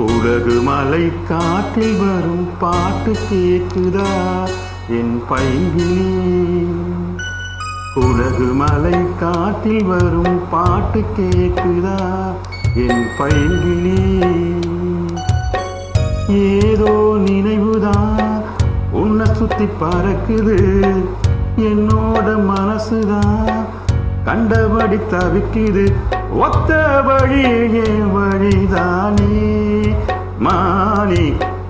உலகு மலை காட்டில் வரும் பாட்டு கேட்குதா என் பைங்கிளி? உலகு மலை காட்டில் வரும் பாட்டு கேட்குதா என் பைங்கிளி? ஏதோ நினைவுதான் உன்னை சுத்தி பறக்குது, என்னோட மனசுதான் கண்டபடி தவிக்குது. ஒத்த வழியே வழிதானே மானே,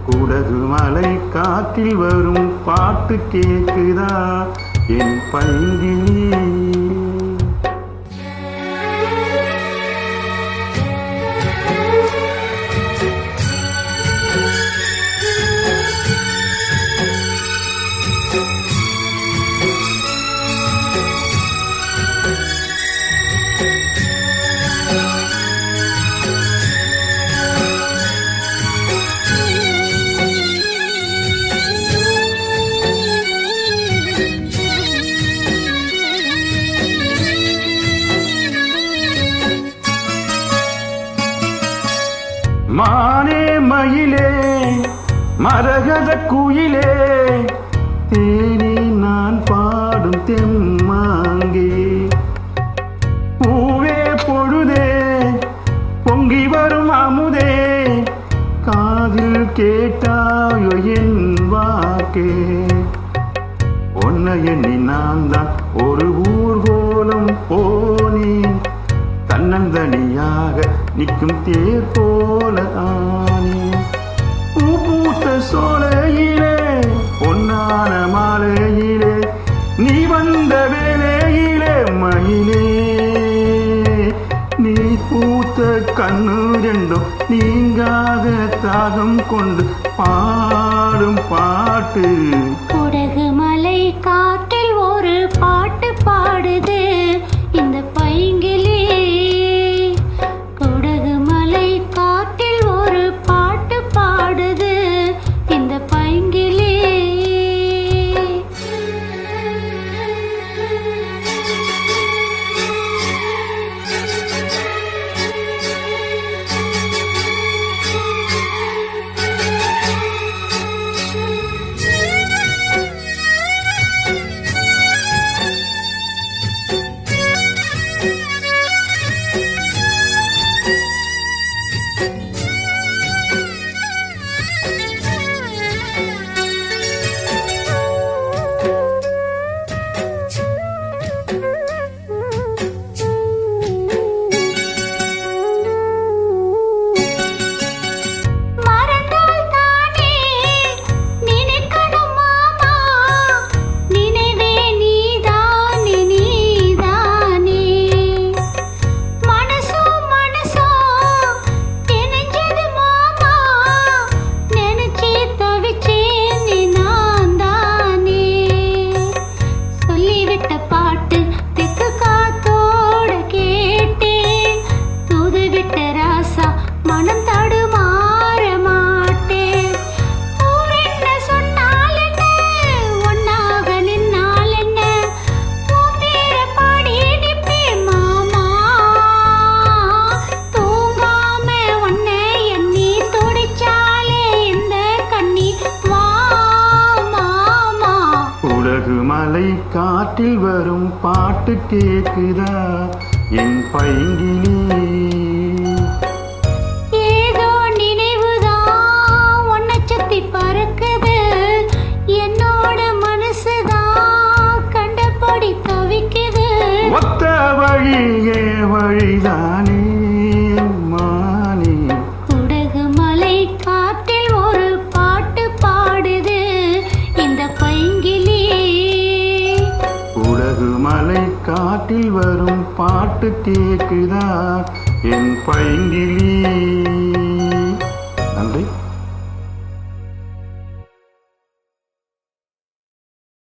குடகு மலை காற்றில் வரும் பாட்டு கேட்குதா என் பைங்கிளி? மானே மயிலே மரகத குயிலே, தேனே நான் பாடும் தெம்மாங்கே, பூவே பொழுதே பொங்கி வரும் அமுதே, காதில் கேட்டாயோ என் வாக்கே. உன்னை எண்ணி நான் தான் ஒரு ஊர்கோலம் போனேன், தன்னந்தனியாக நிற்கும் தேர் போல ஆனே. பூத்த சோலையிலே பொன்னான மாலையிலே, நீ வந்த வேலையிலே மயிலே, நீ பூத்த கண்ணு ரெண்டும் நீங்காத தாகம் கொண்டு பாடும் பாட்டு. குடகு மலை காற்றில் ஒரு பாட்டு பாடுது இந்த பைங்கிளி. குடகு மலை காற்றில் ஒரு பாட்டு பாடுது இந்த பைங்கிளி. மலை காற்றில் வரும் பாட்டு கேட்குதா என் பைங்கிளி? ஏதோ நினைவுதான் உன்னை சுத்தி பறக்குது, என்னோட மனசுதான் கண்டபடி தவிக்குது. ஒத்த வழியே வழிதானே மானே, குடகு மலை காற்றில் ஒரு பாட்டு பாடுது இந்த பைங்கிளி. உலகு மலை காட்டில் வரும் பாட்டு கேட்குதா என் பைங்கிளி? நன்றி.